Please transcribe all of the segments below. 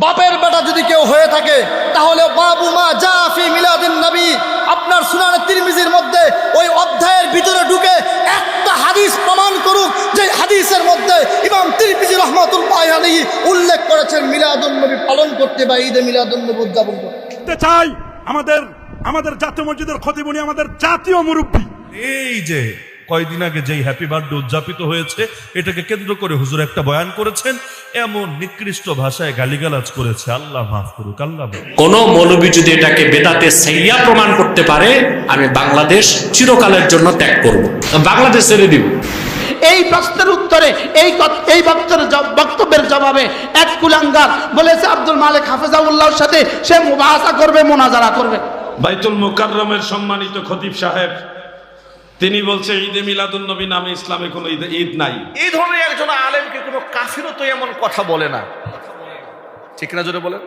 বাপের বেটা যদি কেউ হয়ে থাকে তাহলে বাবু মা জাফি মিলাদুন নবী আপনার সুনান তিরমিজির মধ্যে ওই অধ্যায়ের ভিতরে ঢুকে একটা হাদিস প্রমাণ করুক যে হাদিসের মধ্যে ইমাম তিরমিজি রাহমাতুল্লাহি আলাইহি উল্লেখ করেছেন মিলাদুন নবী পালন করতে বা ঈদে মিলাদুন নবী উদযাপন করতে চাই। আমাদের জাতীয় মসজিদের খতিব উনি আমাদের জাতীয় মুরব্বী। এই যে কয়দিন আগে যেই হ্যাপি বার্থডে উদযাপিত হয়েছে এটাকে কেন্দ্র করে হুজুর একটা বয়ান করেছেন, এমন নিকৃষ্ট ভাষায় গালিগালাজ করেছে, আল্লাহ মাফ করুক। আল্লাহ কোন মৌলবী যদি এটাকে বেদাতে সাইয়্যা প্রমাণ করতে পারে, আমি বাংলাদেশ চিরকালের জন্য ত্যাগ করব, বাংলাদেশ ছেড়ে দিব। এই প্রশ্নের উত্তরে এই বক্তব্যের জবাবে এক কুলাঙ্গার বলেছে আব্দুল মালিক হাফেজাউল্লাহর সাথে সে মুবাহাসা করবে, মুনাজারা করবে। বাইতুল মুকাররমের সম্মানিত খতিব সাহেব তিনি বলছে ঈদে মিলাদুন নবী নামে ইসলামে কোনো ঈদ নাই। এই ধরনের একজন আলেমকে কোনো কাফিরও তো এমন কথা বলে না, ঠিক না? জোরে বলেন।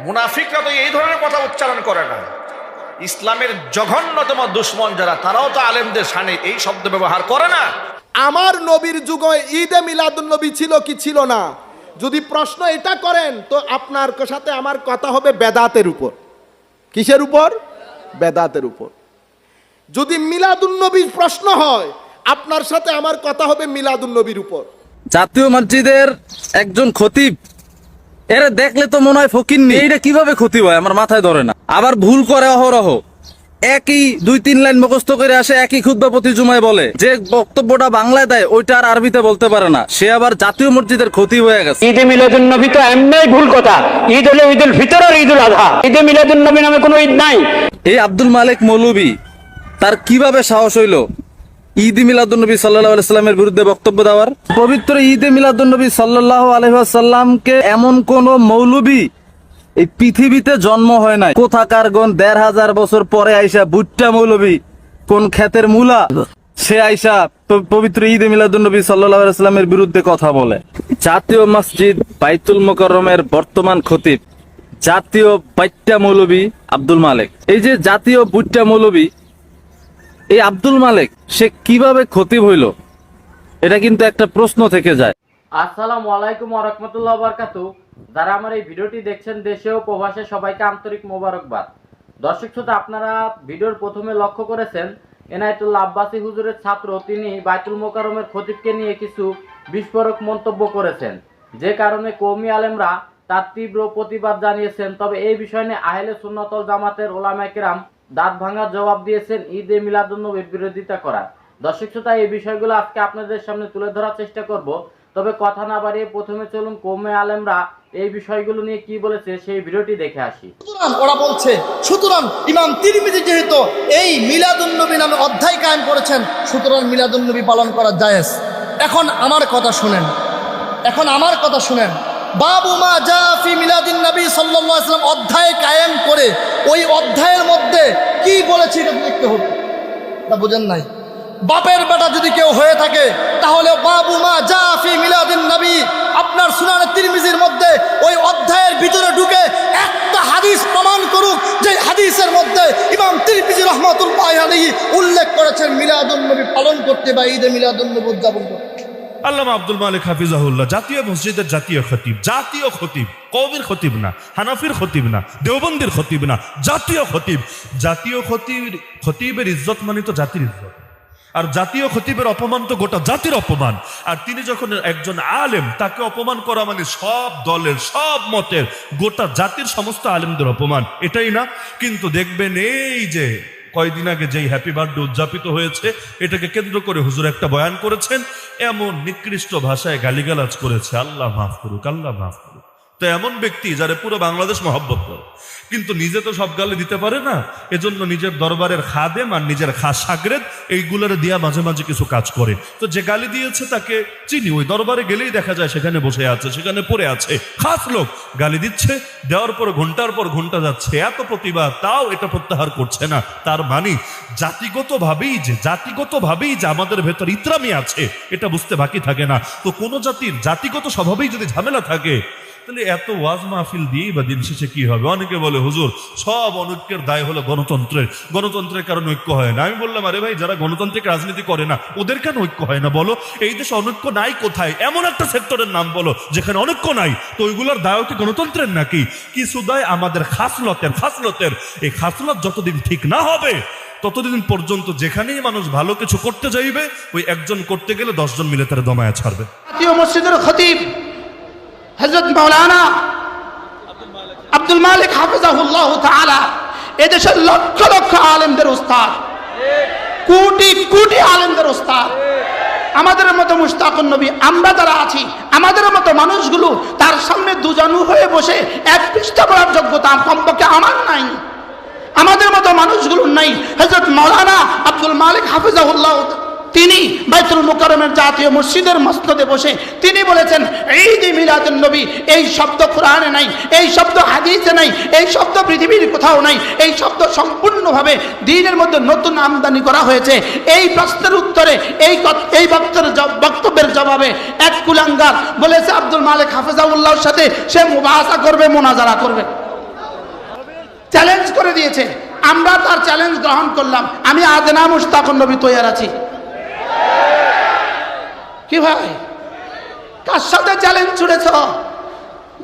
মুনাফিকরা তো এই ধরনের কথা উচ্চারণ করে না। ইসলামের জঘন্যতম দুশ্মন যারা, তারাও তো আলেমদের শানে এই শব্দ ব্যবহার করে না। আমার নবীর যুগে ঈদে মিলাদুন নবী ছিল কি ছিল না, যদি প্রশ্ন এটা করেন তো আপনার সাথে আমার কথা হবে বেদাতের উপর। কিসের উপর? বেদাতের উপর। যদি মিলাদুন নবীর প্রশ্ন হয় আপনার সাথে আমার কথা হবে মিলাদুন নবীর উপর। জাতীয় মসজিদের একজন খতিব, এরা দেখলে তো মনে হয় ফকির নেই, এটা কিভাবে খতিব হয় আমার মাথায় ধরে না। আবার ভুল করে অহরহ, একই 2-3 লাইন মুখস্থ করে আসে, একই খুতবা প্রতি জুমায় বলে, যে বক্তব্যটা বাংলায় দেয় ওইটা আর আরবিতে বলতে পারে না, সে আবার জাতীয় মসজিদের খতিব হয়ে গেছে। ঈদে মিলাদুন নবী তো এমনিই ভুল কথা। ঈদ হলো ঈদুল ফিতর আর ঈদুল আযহা, ঈদে মিলাদুন নবী নামে কোনো ঈদ নাই। এই আব্দুল মালিক মৌলবী তার কিভাবে সাহস হইল ঈদ মিলাদুন নবী সাল্লাল্লাহু আলাইহি ওয়াসাল্লামের বিরুদ্ধে বক্তব্য দেওয়ার? পবিত্র ঈদে মিলাদুন নবী সাল্লাল্লাহু আলাইহি ওয়াসাল্লামকে এমন কোন মৌলবী এই পৃথিবীতে জন্ম হয় নাই। কোথাকার গণ 1500 বছর পরে আইসা বুট্টা মৌলবী কোন ক্ষেতের মূলা, সে আইসা পবিত্র ঈদে মিলাদুন নবী সাল্লাল্লাহু আলাইহি ওয়াসাল্লামের বিরুদ্ধে কথা বলে। জাতীয় মসজিদ বাইতুল মুকাররমের বর্তমান খতিব জাতীয় বাইট্টা মৌলবী আব্দুল মালিক। এই যে জাতীয় বুট্টা মৌলবী এই আব্দুল মালিক, সে কিভাবে খতিব হইল, এটা কিন্তু একটা প্রশ্ন থেকে যায়। আসসালামু আলাইকুম ওয়া রাহমাতুল্লাহি ওয়া বারাকাতুহু। যারা আমার এই ভিডিওটি দেখছেন দেশে ও প্রবাসে সবাইকে আন্তরিক মোবারকবাদ। দর্শক শ্রোতা, আপনারা ভিডিওর প্রথমে লক্ষ্য করেছেন এনায়েতুল্লাহ আব্বাসী হুজুরের ছাত্র তিনি বাইতুল মুকাররমের খতিবকে নিয়ে কিছু বিস্ফোরক মন্তব্য করেছেন, যে কারণে কওমি আলেমরা তার তীব্র প্রতিবাদ জানিয়েছেন। তবে এই বিষয় নিয়ে আহলে সুন্নাত ওয়াল জামাতের উলামায়ে কেরাম দাঁত ভাঙার জবাব দিয়েছেন ঈদে মিলাদুন নবীর বিরোধিতা করার। দর্শক শ্রোতা, এই বিষয়গুলো আজকে আপনাদের সামনে তুলে ধরার চেষ্টা করব। তবে কথা না বাড়িয়ে প্রথমে চলুন কওমি আলেমরা এই বিষয়গুলো নিয়ে কি বলেছে সেই ভিডিওটি দেখে আসি। ওরা বলছে, সুতরাং ইমাম তিরমিজি যেহেতু এই মিলাদুন নবী নামে অধ্যায় কায়েম করেছেন, সুতরাং মিলাদুন নবী পালন করা জায়েজ। এখন আমার কথা শুনেন, বাবু মা জাফি মিলাদুন নবী সাল্লাল্লাহু আলাইহি ওয়াসাল্লাম অধ্যায় কায়েম করে ওই অধ্যায়ের মধ্যে কি বলেছে এটা দেখতে হবে। তা বুঝেন নাই? বাপের বেটা যদি কেউ হয়ে থাকে তাহলে বাবু মা জাফি মিলাদুন নবী আপনার সুনান তিরমিজির মধ্যে ওই অধ্যায়ের ভিতরে ঢুকে একটা হাদিস প্রমাণ করুক যে হাদিসের মধ্যে ইমাম তিরমিজি রাহমাতুল্লাহি আলাইহি উল্লেখ করেছেন মিলাদুন নবী পালন করতে বা ঈদে মিলাদুন নবী উদযাপন করতে। আল্লামা আব্দুল মালিক হাফিজাহুল্লাহ জাতীয় মসজিদের জাতীয় খতিব, কওমের খতিব না, হানাফির খতিব না, দেওবন্দির খতিব না, জাতীয় খতিবের ইজ্জত মানে তো জাতির ইজ্জত, আর জাতীয় খতিবের অপমান তো গোটা জাতির অপমান। আর তিনি যখন একজন আলেম, তাকে অপমান করা মানে সব দলের, সব মতের, গোটা জাতির সমস্ত আলেমদের অপমান, এটাই না? কিন্তু দেখবেন এই যে কয়দিন আগে যেই হ্যাপি বার্থডে উদযাপিত হয়েছে এটাকে কেন্দ্র করে হুজুর একটা বয়ান করেছেন, এমন নিকৃষ্ট ভাষায় গালিগালাজ করেছে, আল্লাহ মাফ করুক। আল্লাহ মাফ করুক। তো এমন ব্যক্তি যারা পুরো বাংলাদেশ মহব্বত করে, কিন্তু নিজে তো সব গালি দিতে পারে না, এজন্য নিজের দরবারের খাদেম আর নিজের খাস সাগরেদ এইগুলোর দিয়া মাঝে মাঝে কিছু কাজ করে। তো যে গালি দিয়েছে তাকে চিনি, ওই দরবারে গেলেই দেখা যায় সেখানে বসে আছে, সেখানে পড়ে আছে, খাস লোক গালি দিচ্ছে, দেওয়ার পর ঘন্টার পর ঘন্টা যাচ্ছে, এত প্রতিবাদ, তাও এটা প্রত্যাহার করছে না। তার মানে জাতিগতভাবেই যে আমাদের ভেতর ইতরামি আছে এটা বুঝতে বাকি থাকে না। তো কোনো জাতির জাতিগত স্বভাবেই যদি ঝামেলা থাকে, তাহলে এত ওয়াজ মাহফিল দিয়েই বা দিন শেষে কি হবে? অনেকে বলে হুজুর সব অনৈক্যের দায় হলো গণতন্ত্রের কারণে ঐক্য হয় না। আমি বললাম আরে ভাই, যারা গণতান্ত্রিক রাজনীতি করে না ওদের কেন ঐক্য হয় না বলো? এই দেশে অনৈক্য নাই কোথায়? এমন একটা সেক্টরের নাম বলো যেখানে অনৈক্য নাই। তো ওইগুলোর দায় কি গণতন্ত্রের নাকি? কিছু দায় আমাদের খাসলতের। এই খাসলত যতদিন ঠিক না হবে ততদিন পর্যন্ত যেখানেই মানুষ ভালো কিছু করতে যাইবে, ওই একজন করতে গেলে 10 জন মিলে তারা দমায়া ছাড়বে। জাতীয় মসজিদের খতিব হযরত মাওলানা আব্দুল মালিক হাফিজাহুল্লাহ তাআলা এদেশের লক্ষ লক্ষ আলেমদের উস্তাদ, কোটি কোটি আলেমদের উস্তাদ। আমাদের মতো মুশতাকুন নবী আমরা যারা আছি, আমাদের মতো মানুষগুলো তার সামনে দুজানু হয়ে বসে এক পৃষ্ঠা পড়ার যোগ্যতা কমপক্ষে আমার নাই, আমাদের মতো মানুষগুলো নাই। হযরত মাওলানা আব্দুল মালিক হাফিজাহুল্লাহ তিনি বাইতুল মুকাররমের জাতীয় মসজিদের মসনদে বসে তিনি বলেছেন, ঈদ মিলাদুন নবী এই শব্দ কোরআনে নাই, এই শব্দ হাদিসে নাই, এই শব্দ পৃথিবীর কোথাও নাই, এই শব্দ সম্পূর্ণভাবে দ্বীনের মধ্যে নতুন আমদানি করা হয়েছে। এই প্রশ্নের উত্তরে এই বক্তব্যের জবাবে এক কুলাঙ্গার বলেছে আব্দুল মালিক হাফিজাহুল্লাহর সাথে সে মুবাহাসা করবে, মোনাজারা করবে, চ্যালেঞ্জ করে দিয়েছে। আমরা তার চ্যালেঞ্জ গ্রহণ করলাম। আমি আদনা মুশতাকুন নবী তৈয়ার আছি। কি ভাই, কার সাথে চ্যালেঞ্জ ছুড়েছ?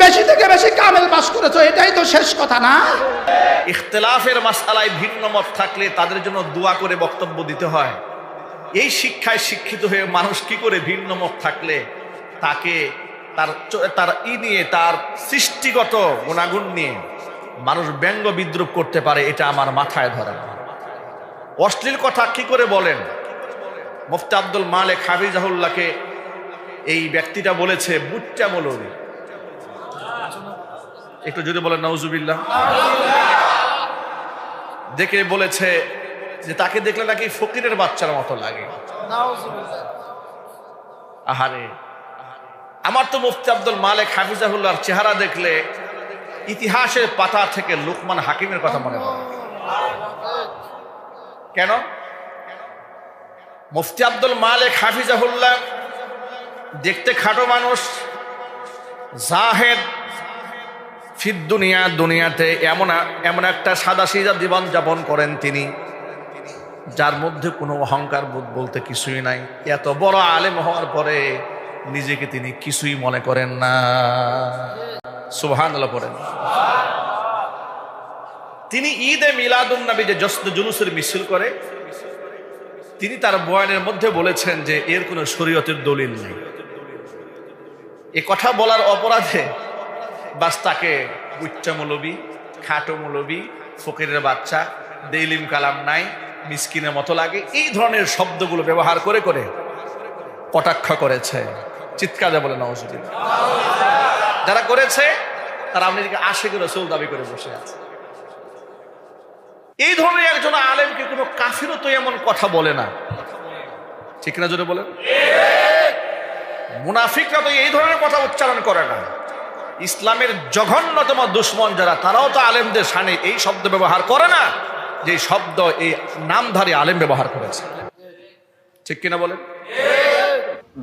বেশি থেকে বেশি কামেল পাস করেছো, এটাই তো শেষ কথা না? ইখতিলাফের মাসআলায় ভিন্ন মত থাকলে তাদের জন্য দোয়া করে বক্তব্য দিতে হয়। এই শিক্ষায় শিক্ষিত হয়ে মানুষ কি করে ভিন্ন মত থাকলে তাকে তার নিয়ে, তার সৃষ্টিগত গুণাগুণ নিয়ে মানুষ ব্যঙ্গ বিদ্রুপ করতে পারে, এটা আমার মাথায় ধরে না। অশ্লীল কথা কি করে বলেন? মুফতি আব্দুল মালিক হাফিজাহুল্লাহকে এই ব্যক্তিটা বলেছে বুচ্চা মৌলবী। একটু যদি বলেন নাউজুবিল্লাহ। দেখে বলেছে যে তাকে দেখলে নাকি ফকিরের বাচ্চার মতো লাগে। আহারে, আমার তো মুফতি আব্দুল মালিক হাফিজাহুল্লাহর চেহারা দেখলে ইতিহাসের পাতা থেকে লুকমান হাকিমের কথা মনে পড়ে। কেন? মুফতি আব্দুল মালিক হাফিজাহুল্লাহ দেখতে খাটো মানুষ, জাহেদ ফিদ দুনিয়াতে এমন একটা সাদাসিধা জীবন যাপন করেন তিনি, যার মধ্যে কোনো অহংকার বোধ বলতে কিছুই নাই। এত বড় আলেম হওয়ার পরে নিজেকে তিনি কিছুই মনে করেন না। সুবহানাল্লাহ পড়েন। তিনি ঈদে মিলাদুন নবী যে জশ্ন জুলুসের মিছিল করে, তিনি তার বয়ানের মধ্যে বলেছেন যে এর কোনো শরীয়তের দলিল নেই। এ কথা বলার অপরাধে বাস তাকে বুচ্চা মৌলবী, খাটো মৌলবী, ফকিরের বাচ্চা, দেইলিম কালাম নাই, মিসকিনের মতো লাগে, এই ধরনের শব্দগুলো ব্যবহার করে করে কটাক্ষ করেছে। চিৎকার দিয়ে বলে নাউজুবিল্লাহ। যারা করেছে তারা নিজেকে আশিক রাসূল দাবি করে বসে আছে। এই ধরনের একজন আলেমকে কোনো কাফিরও তো এমন কথা বলে না, ঠিক না? জোরে বলেন। মুনাফিকরা তো এই ধরনের কথা উচ্চারণ করে না। ইসলামের জঘন্যতম দুশ্মন যারা, তারাও তো আলেমদের শানে এই শব্দ ব্যবহার করে না যে শব্দ এই নামধারী আলেম ব্যবহার করেছে, ঠিক কিনা বলেন?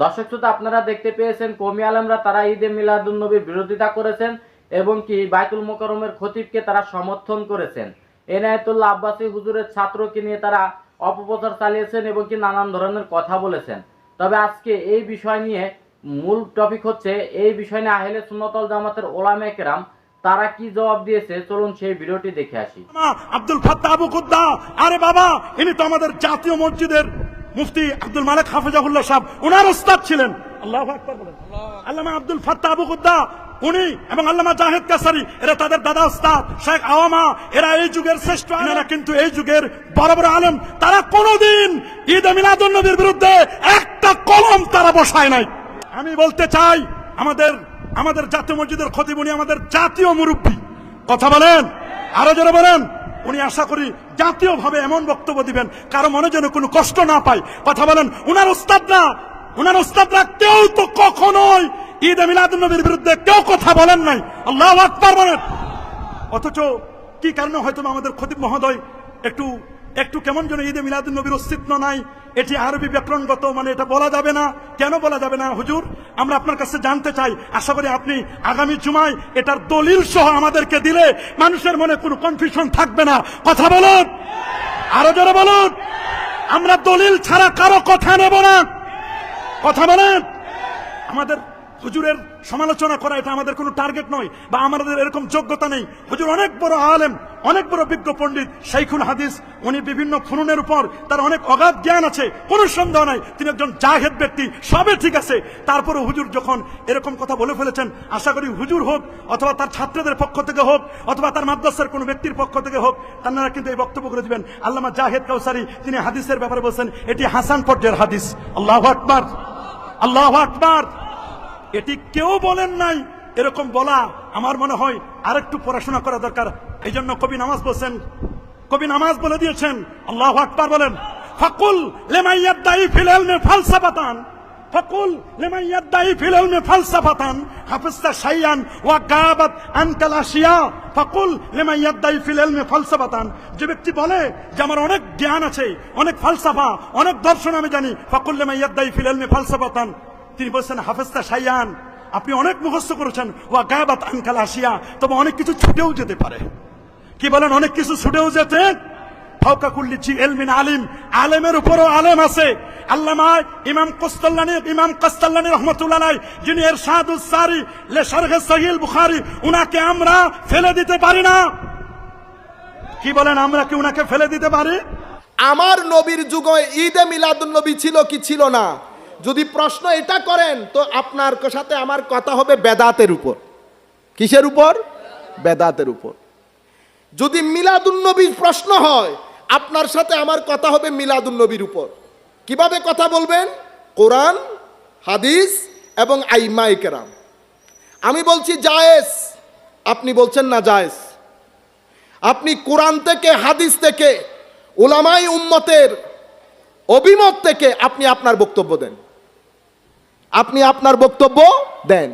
দর্শক শ্রোতা, আপনারা দেখতে পেয়েছেন কওমি আলেমরা তারা ঈদে মিলাদুন নবীর বিরোধিতা করেছেন এবং কি বাইতুল মুকাররমের খতিবকে তারা সমর্থন করেছেন। এনায়েতুল্লাহ আব্বাসী হুজুরের ছাত্রকে নিয়ে তারা অপপ্রচার চালিয়েছেন এবং কি নানান ধরনের কথা বলেছেন। তবে আজকে এই বিষয় নিয়ে মূল টপিক হচ্ছে, এই বিষয় নিয়ে আহলে সুন্নাত ওয়াল জামাতের উলামায়ে কেরাম তারা কি জবাব দিয়েছে, চলুন সেই ভিডিওটি দেখে আসি। আব্দুল ফাত্তাহ আবু কুদ্দা, আরে বাবা, ইনি তো আমাদের জাতীয় মসজিদের মুফতি আব্দুল মালিক হাফিজাহুল্লাহ সাহেব, ওনার উস্তাদ ছিলেন। আল্লাহু আকবার বলেন। আল্লামা আব্দুল ফাত্তাহ আবু কুদ্দা উনি এবং আল্লামা জাহেদ কাসারি এরা তাদের দাদা উস্তাদ শেখ আওয়ামা, এরা এই যুগের শ্রেষ্ঠ। এনারা কিন্তু এই যুগের বড় বড় আলেম, তারা কোনোদিন ঈদে মিলাদুন নবীর বিরুদ্ধে একটা কলম তারা বসায় নাই। আমি বলতে চাই, আমাদের জাতীয় মসজিদের খতিব, উনি আমাদের জাতীয় মুরব্বী। কথা বলেন, আরো জোরে বলেন। উনি আশা করি জাতীয়ভাবে এমন বক্তব্য দিবেন কারো মনে যেন কোনো কষ্ট না পায়। কথা বলেন। উনার উস্তাদরা কেউ তো কখনোই ঈদে মিলাদুন নবীর বিরুদ্ধে কেউ কথা বলেন নাই। আল্লাহু আকবার বলেন। অথচ কি কারণে হয়তো আমাদের খতিব মহোদয় একটু একটু কেমন যেন ঈদে মিলাদুন নবীর অস্তিত্ব নাই, এটি আরবি ব্যাকরণগত, মানে এটা বলা যাবে না। কেন বলা যাবে না হুজুর? আমরা আপনার কাছে জানতে চাই। আশা করি আপনি আগামী জুমায় এটার দলিল সহ আমাদেরকে দিলে মানুষের মনে কোনো কনফিউশন থাকবে না। কথা বলুন, আরো জোরে বলুন। আমরা দলিল ছাড়া কারো কথা নেব না। কথা বলেন। আমাদের হুজুরের সমালোচনা করা এটা আমাদের কোনো টার্গেট নয়, বা আমাদের এরকম যোগ্যতা নেই। হুজুর অনেক বড় আলেম, অনেক বড় বিজ্ঞ পণ্ডিত, শাইখুল হাদিস। উনি বিভিন্ন ফুনুনের উপর তার অনেক অগাধ জ্ঞান আছে, কোনো সন্দেহ নাই। তিনি একজন জাহেদ ব্যক্তি, সবে ঠিক আছে। তারপরে হুজুর যখন এরকম কথা বলে ফেলেছেন, আশা করি হুজুর হোক অথবা তার ছাত্রদের পক্ষ থেকে হোক অথবা তার মাদ্রাসার কোনো ব্যক্তির পক্ষ থেকে হোক, তারা কিন্তু এই বক্তব্য করে দিবেন। আল্লামা জাহেদ কাউসারি তিনি হাদিসের ব্যাপারে বলছেন এটি হাসান পর্যায়ের হাদিস। আল্লাহু আকবার, আল্লাহু আকবার। এটি কেউ বলেন নাই। এরকম বলা আমার মনে হয় আরেকটু পড়াশোনা করা দরকার। এই জন্য কবি নামাজ বলছেন, কবি নামাজ বলে দিয়েছেন, আল্লাহু আকবার বলেন, ফাকুল লিমান ইয়াদদাই ফিল ইলমি ফালসাফাতান, ফাকুল লিমান ইয়াদদাই ফিল ইলমি ফালসাফাতান হাফিজতা শাইয়ান ওয়া গাবাত আনকাল আশিয়া, ফাকুল লিমান ইয়াদদাই ফিল ইলমি ফালসাফাতান। যে ব্যক্তি বলে যে আমার অনেক জ্ঞান আছে, অনেক ফালসাফা, অনেক দর্শন আমি জানি, ফাকুল লিমান ইয়াদদাই ফিল ইলমি ফালসাফাতান, তিনি বলছেন হাফেজতা শাইয়ান, আপনি অনেক মুখস্থ করেছেন, ওয়া গাবাত আনকাল আশিয়া, তবে অনেক কিছু ছুটেও যেতে পারে। কি বলেন? অনেক কিছু ছুটেও যেতে। ফাওকা কুল্লি জি ইলমিন আলিম, আলেমের উপরও আলেম আছে। আল্লামা ইমাম কাস্তাল্লানী রাহমাতুল্লাহ আলাইহি, যিনি ইরশাদুস সারি লে শারহ সহিহ বুখারী, উনাকে আমরা ফেলে দিতে পারি না। কি বলেন? আমরা কি উনাকে ফেলে দিতে পারি? আমার নবীর যুগে ঈদে মিলাদুন নবী ছিল কি ছিল না, যদি প্রশ্ন এটা করেন তো আপনার সাথে আমার কথা হবে বেদাতের উপর। কিসের উপর? বেদাতের উপর। যদি মিলাদুন নবীর প্রশ্ন হয়, আপনার সাথে আমার কথা হবে মিলাদুন নবীর উপর। কিভাবে কথা বলবেন? কোরআন, হাদিস এবং আইমায়ে কেরাম। আমি বলছি জায়েজ, আপনি বলছেন না জায়েজ। আপনি কোরআন থেকে, হাদিস থেকে, উলামায়ে উম্মতের অভিমত থেকে আপনি আপনার বক্তব্য দেন, আপনি আপনার বক্তব্য দেন।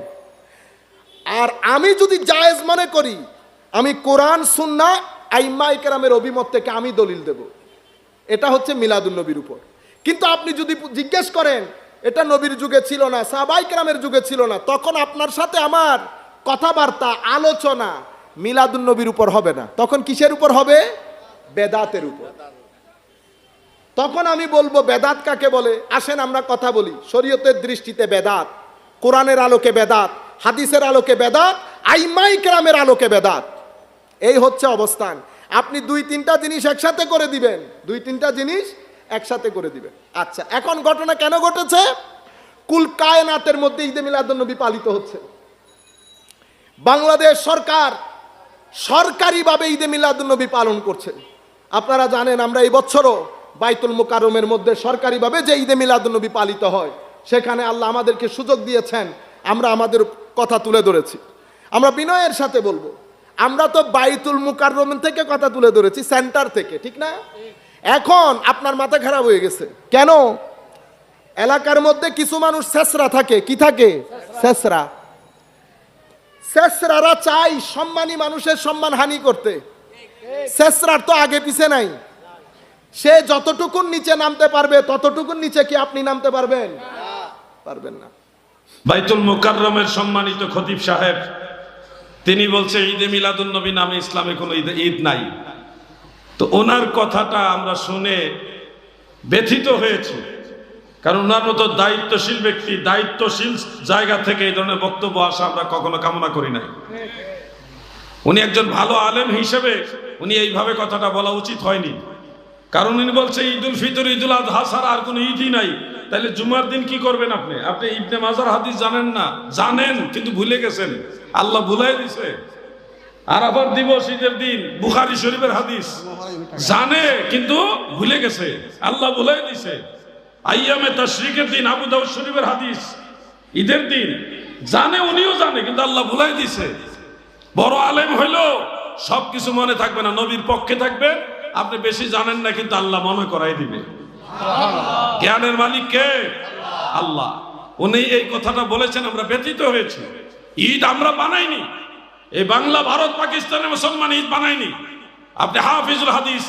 আর আমি যদি জায়েজ মনে করি, আমি কোরআন, সুন্নাহ, আইম্মায়ে কেরামের অভিমত থেকে আমি দলিল দেব। এটা হচ্ছে মিলাদুন নবীর উপর। কিন্তু আপনি যদি জিজ্ঞেস করেন এটা নবীর যুগে ছিল না, সাহাবায়ে কেরামের যুগে ছিল না, তখন আপনার সাথে আমার কথাবার্তা, আলোচনা মিলাদুন নবীর উপর হবে না। তখন কিসের উপর হবে? বেদাতের উপর। তখন আমি বলবো বেদাত কাকে বলে। আসেন আমরা কথা বলি। শরীয়তের দৃষ্টিতে বেদাত, কোরআনের আলোকে বেদাত, হাদিসের আলোকে বেদাত, আইম্মায়ে কেরামের আলোকে বেদাত। এই হচ্ছে অবস্থান। আপনি দুই তিনটা জিনিস একসাথে করে দিবেন, দুই তিনটা জিনিস একসাথে করে দিবেন। আচ্ছা, এখন ঘটনা কেন ঘটেছে? কুল কায়নাতের মধ্যে ঈদে মিলাদুন নবী পালিত হচ্ছে। বাংলাদেশ সরকার সরকারিভাবে ঈদে মিলাদুন নবী পালন করছে। আপনারা জানেন আমরা এই বছরও বাইতুল মুকাররমের মধ্যে সরকারিভাবে যে ঈদে মিলাদুন নবী পালিত হয়, সেখানে আল্লাহ আমাদেরকে সুযোগ দিয়েছেন, আমরা আমাদের কথা তুলে ধরেছি। আমরা বিনয়ের সাথে বলবো, আমরা তো বাইতুল মুকাররম থেকে কথা তুলে ধরেছি, সেন্টার থেকে, ঠিক না? এখন আপনার মাথা খারাপ হয়ে গেছে কেন? এলাকার মধ্যে কিছু মানুষ শেষরা থাকে। কি থাকে? শেষরা। শেষরারা চাই সম্মানী মানুষের সম্মান হানি করতে। শেষরার তো আগে পিছে নাই। সে যতটুকুন নিচে নামতে পারবে ততটুকুন নিচে কি আপনি নামতে পারবেন? পারবেন না। বাইতুল মুকাররমের সম্মানিত খতিব সাহেব তিনি বলছে ঈদে মিলাদুন নবী নামে ইসলামে কোনো ঈদ নাই। তো ওনার কথাটা আমরা শুনে ব্যথিত হয়েছি, কারণ ওনার মতো দায়িত্বশীল ব্যক্তি, দায়িত্বশীল জায়গা থেকে এই ধরনের বক্তব্য আসা আমরা কখনো কামনা করি নাই। উনি একজন ভালো আলেম হিসেবে উনি এইভাবে কথাটা বলা উচিত হয়নি। কারণ উনি বলছে ঈদুল ফিতর, ঈদুল আযহা ছাড়া আর কোনো ঈদই নাই। তাহলে জুমার দিন কি করবেন আপনি? আপনি ইবনে মাজার হাদিস জানেন না? জানেন, কিন্তু ভুলে গেছেন। আল্লাহ ভুলাই দিছে। আরাফার দিবস ঈদের দিন বুখারী শরীফের হাদিস জানে, কিন্তু ভুলে গেছে। আল্লাহ ভুলাই দিছে। আইয়ামে তাশরিকের দিন আবু দাউদ শরীফের হাদিস ঈদের দিন জানে, উনিও জানে, কিন্তু আল্লাহ ভুলাই দিছে। বড় আলেম হইলো সবকিছু মনে থাকবে না, নবীর পক্ষে থাকবে। আপনি বেশি জানেন না, কিন্তু আল্লাহ মনে করাই দিবে। জ্ঞানের মালিক কে? আল্লাহ। উনি এই কথাটা বলেছেন, আমরা ব্যথিত হয়েছি। ঈদ আমরা বানাইনি, এই বাংলা, ভারত, পাকিস্তানের মুসলমান ঈদ বানাইনি। আপনি হাফিজুল হাদিস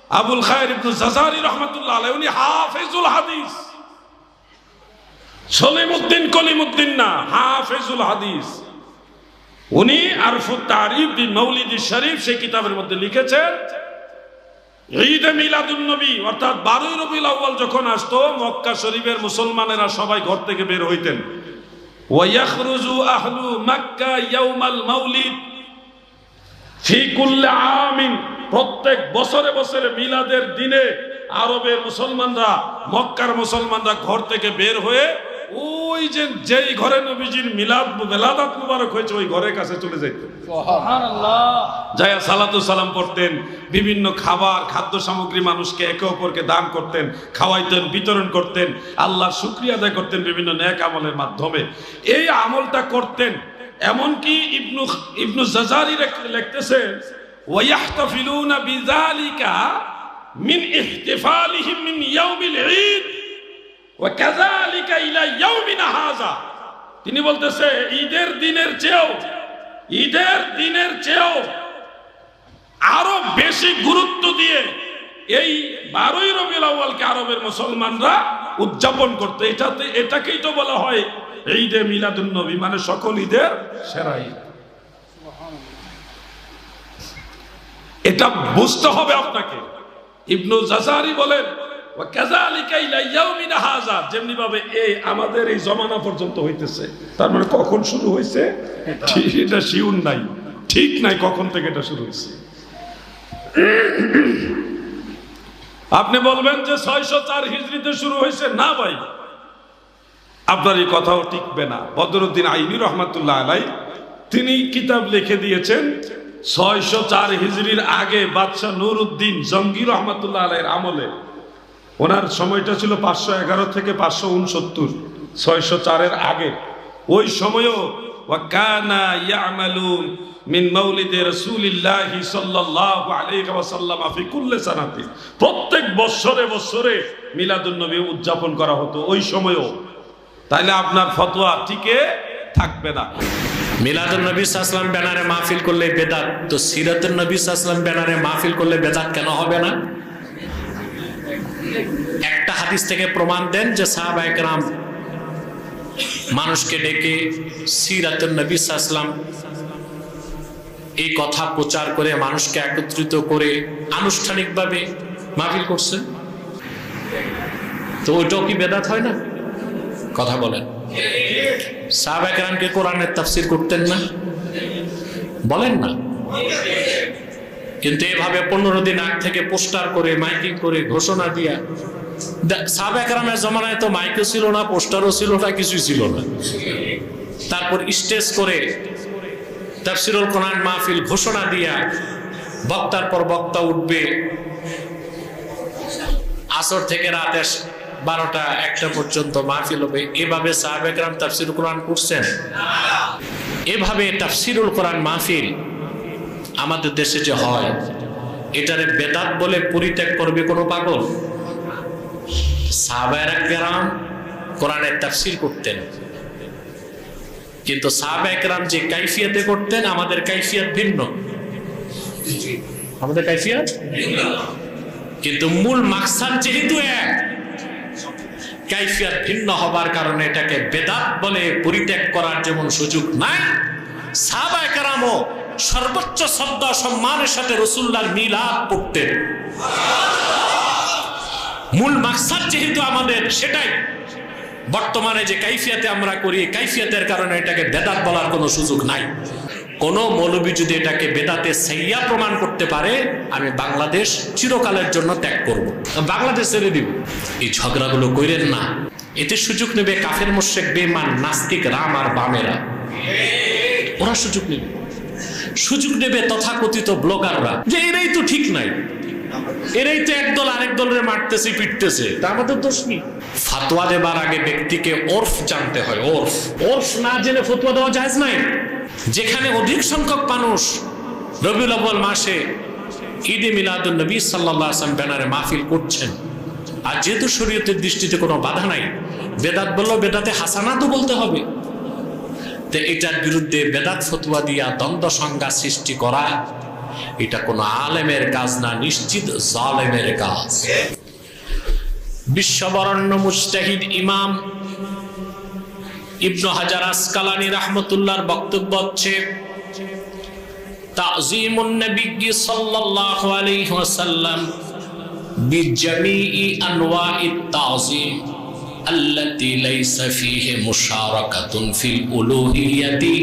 আবুল খায়ের ইবনে জাজারি রাহমাতুল্লাহ আলাইহি উনি হাফেজুল হাদিস, সলিমউদ্দিন কলিমউদ্দিন না, হাফেজুল হাদিস। উনি আরফুত তারিফ বি মাউলিদি শরীফ সেই কিতাবের মধ্যে লিখেছেন ঈদে মিলাদুন নবী অর্থাৎ 12ই রবিউল আউয়াল যখন আসতো মক্কা শরীফের মুসলমানেরা সবাই ঘর থেকে বের হইতেন। ওয়া ইয়াখরুজু আহলু মক্কা ইয়াউমাল মাউলিদ ফি কুল্লি আমিন, প্রত্যেক বছরে বছরে মিলাদের দিনে আরবের মুসলমানরা, মক্কার মুসলমানরা ঘর থেকে বের হয়ে ওই যে যেই ঘরে নবীজির মিলাদাত মুবারক হয়েছে ওই ঘরের কাছে চলে যেতেন। সুবহানাল্লাহ। যায়া সালাতু সালাম পড়তেন, বিভিন্ন খাবার খাদ্য সামগ্রী মানুষকে একে অপরকে দান করতেন, খাওয়াইতেন, বিতরণ করতেন, আল্লাহর শুকরিয়া আদায় করতেন বিভিন্ন নেক আমলের মাধ্যমে। এই আমলটা করতেন। এমনকি ইবনু জাজারি লিখতেছেন ওয়া ইয়াহতাফিলুনা বিযালিকা মিন ইহতিফালিহিম মিন ইয়াউমিল ঈদ ওয়া কাযালিকা ইলা ইয়াউমিনা হাযা। তিনি বলতেছে ঈদের দিনের চেয়েও আরো বেশি গুরুত্ব দিয়ে এই 12ই রবিউল আউয়ালকে আরবের মুসলমানরা উদযাপন করতে। এটাকেই তো বলা হয় ঈদে মিলাদুন নবী, মানে সকল ঈদের সেরা ঈদ। এটা বুঝতে হবে আপনাকে। ইবনু জাজারি বলেন ওয়া কাযালিকা ইলা ইয়াউমিনা হাযা, যেমনি ভাবে এই আমাদের এই জমানা পর্যন্ত হইতেছে। তার মানে কখন শুরু হয়েছে এটা শিউর নাই, ঠিক নাই কখন থেকে এটা শুরু হয়েছে। আপনি বলবেন যে 604 হিজরিতে শুরু হয়েছে, না ভাই, আপনার এই কথাও টিকবে না। বদরুদ্দিন আইনি রহমাতুল্লাহ আলাইহি তিনি কিতাব লিখে দিয়েছেন 604 হিজরির আগে বাদশাহ নুরউদ্দিন জঙ্গি রহমাতুল্লাহ আলাইহির আমলে, ওনার সময়টা ছিল 511 থেকে 569, 604-এর আগে। ওই সময়ও ওয়াকানা ইয়ামালুন মিন মাউলিদি রাসূলিল্লাহি সাল্লাল্লাহু আলাইহি ওয়াসাল্লাম ফি কুল্লি সানাতি, প্রত্যেক বছরে মিলাদুন নবী উদযাপন করা হতো ওই সময়ও। তাইলে আপনার ফতোয়া টিকে থাকবে না। মিলাদুন নবী সাল্লাল্লাহু আলাইহি ওয়াসাল্লাম ব্যানারে মাহফিল করলে বেদাত, তো সিরাতুন নবী সাল্লাল্লাহু আলাইহি ওয়াসাল্লাম ব্যানারে মাহফিল করলে বেদাত কেন হবে না? একটা হাদিস থেকে প্রমাণ দেন যে সাহাবায়ে কেরাম মানুষকে ডেকে সিরাতুন নবী সাল্লাল্লাহু আলাইহি ওয়াসাল্লাম এই কথা প্রচার করে মানুষকে একত্রিত করে আনুষ্ঠানিকভাবে মাহফিল করছেন, তো ওইটাও কি বেদাত হয় না? কথা বলেন। সাহাবায়ে কেরামকে কোরআনের তাফসীর করতেন না? বলেন না। কিন্তু এভাবে 15 দিন আগ থেকে পোস্টার করে মাইকিং করে ঘোষণা দিয়া, সাহাবায়ে কেরামের জমানায় তো মাইকও ছিল না, পোস্টারও ছিল না, কিছুই ছিল না। তারপর স্টেজ করে তাফসীরুল কোরআন মাহফিল ঘোষণা দিয়া বক্তার পর বক্তা উঠবে, আসর থেকে রাত 12টা 1টা পর্যন্ত মাহফিল হবে। এভাবে সাহাবায়ে কেরাম তাফসীরুল কোরআন করছেন? এভাবে তাফসীরুল কোরআন মাহফিল আমাদের দেশে যে হয়, এটারে বেদাত বলে পরিত্যাগ করবে কোনো পাগল? সাহাবায়ে কেরাম কোরআনের তাফসীর করতেন, কিন্তু সাহাবায়ে কেরাম যে কাইফিয়তে করতেন আমাদের কাইফিয়ত ভিন্ন। আমাদের কাইফিয়ত ভিন্ন, কিন্তু মূল মাকসাদ যেহেতু এক, কাইফিয়ত ভিন্ন হবার কারণে এটাকে বেদাত বলে পরিত্যাগ করার যেমন সুযোগ নাই, সাহাবায়ে কেরামও সর্বোচ্চ শ্রদ্ধা সম্মানের সাথে রাসূলুল্লাহর মিলাদ পড়তেন। মূল মাকসাদ যেহেতু আমাদের সেটাই, বর্তমানে যে কাইফিয়াতে আমরা করি, কাইফিয়াতের কারণে এটাকে বেদাত বলার কোনো সুযোগ নাই। কোন মৌলবী যদি এটাকে বেদাতে সাইয়া প্রমাণ করতে পারে, আমি বাংলাদেশ চিরকালের জন্য ত্যাগ করব, বাংলাদেশ ছেড়ে দিব। এই ঝগড়াগুলো কইরেন না, এতে সুযোগ নেবে কাফের মুশরিক বেঈমান নাস্তিক রাম আর বামেরা, ওরা সুযোগ নেবে। সুযোগ নেবে তথাকথিত ব্লগাররা, যে এরাই তো ঠিক নাই, এরাই তো একদল আরেক দলের মারতেছে পিটতেছে, তা আমাদের দোষ নেই। ফতোয়া দেবার আগে ব্যক্তিকে ওরফ জানতে হয়। ওরফ না জেনে ফতোয়া দেওয়া জায়েজ নাই। যেখানে অধিক সংখ্যক মানুষ রবিউল আউয়াল মাসে ঈদে মিলাদুন নবী সাল্লাল্লাহু আলাইহি ওয়াসাল্লাম ব্যানারে মাহফিল করছেন, আর যেহেতু শরীয়তের দৃষ্টিতে কোনো বাধা নাই, বেদাত বললেও বেদাতে হাসানাতও বলতে হবে। তো এটার বিরুদ্ধে বেদাত ফতোয়া দিয়া দ্বন্দ্ব সংঘাত সৃষ্টি করা, এটা কোনো আলেমের কাজ না, নিশ্চিত জালেমের কাজ। বিশ্ববরণ্য মুজতাহিদ ইমাম ইবনে হাজার আসকালানী রাহমাতুল্লাহর বক্তব্য হচ্ছে তাযীমুন নবী সাল্লাল্লাহু আলাইহি ওয়াসাল্লাম বিজামিই আনওয়াইত তাযীম আল্লাতী লাইসা ফীহি মুশারাকাতুন ফিল উলুহিয়্যাতি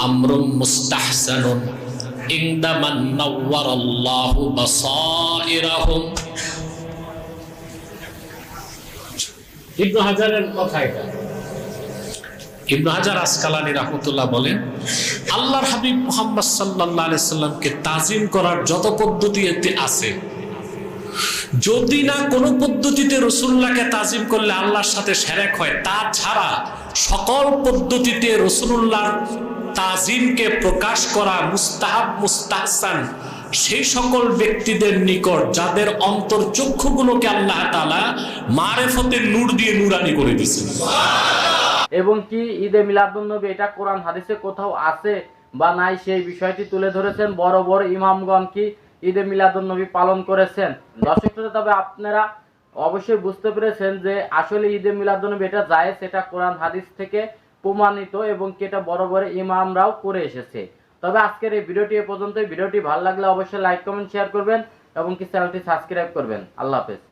আমরুন মুস্তাহসানুন ইনদা মান নাওয়ারাল্লাহু বাসাইরাহুম। ইবনে হাজারের কথা এটা। ইবনে হাজার আসকালানী রাহমাতুল্লাহ বলেন, আল্লাহর হাবিব মুহাম্মদ সাল্লাল্লাহু আলাইহি সাল্লামকে তাজিম করার যত পদ্ধতি এতে আছে, যদি না কোনো পদ্ধতিতে রাসূলুল্লাহকে তাজিম করলে আল্লাহর সাথে শিরক হয়, তাছাড়া সকল পদ্ধতিতে রাসূলুল্লাহর তাজিমকে প্রকাশ করা মুস্তাহাব মুস্তাহসান সেই সকল ব্যক্তিদের নিকট যাদের অন্তর্চক্ষুগুলোকে আল্লাহ তাআলা মারিফতের নূর দিয়ে নূরানি করে দিয়েছেন। এবং কি ঈদে মিলাদুন্নবী এটা কোরআন হাদিসে কোথাও আছে বা নাই সেই বিষয়টি তুলে ধরেছেন। বড় বড় ইমামগণ কি ঈদে মিলাদুন্নবী পালন করেছেন? দর্শক, তবে আপনারা অবশ্যই বুঝতে পেরেছেন যে আসলে ঈদে মিলাদুন্নবী এটা জায়েজ, এটা কোরআন হাদিস থেকে প্রমাণিত এবং কি এটা বড় বড় ইমামরাও করে এসেছে। তবে আজকের এই ভিডিওটি এ পর্যন্তই। ভিডিওটি ভালো লাগলে অবশ্যই লাইক কমেন্ট শেয়ার করবেন এবং কি চ্যানেলটি সাবস্ক্রাইব করবেন। আল্লাহ হাফেজ।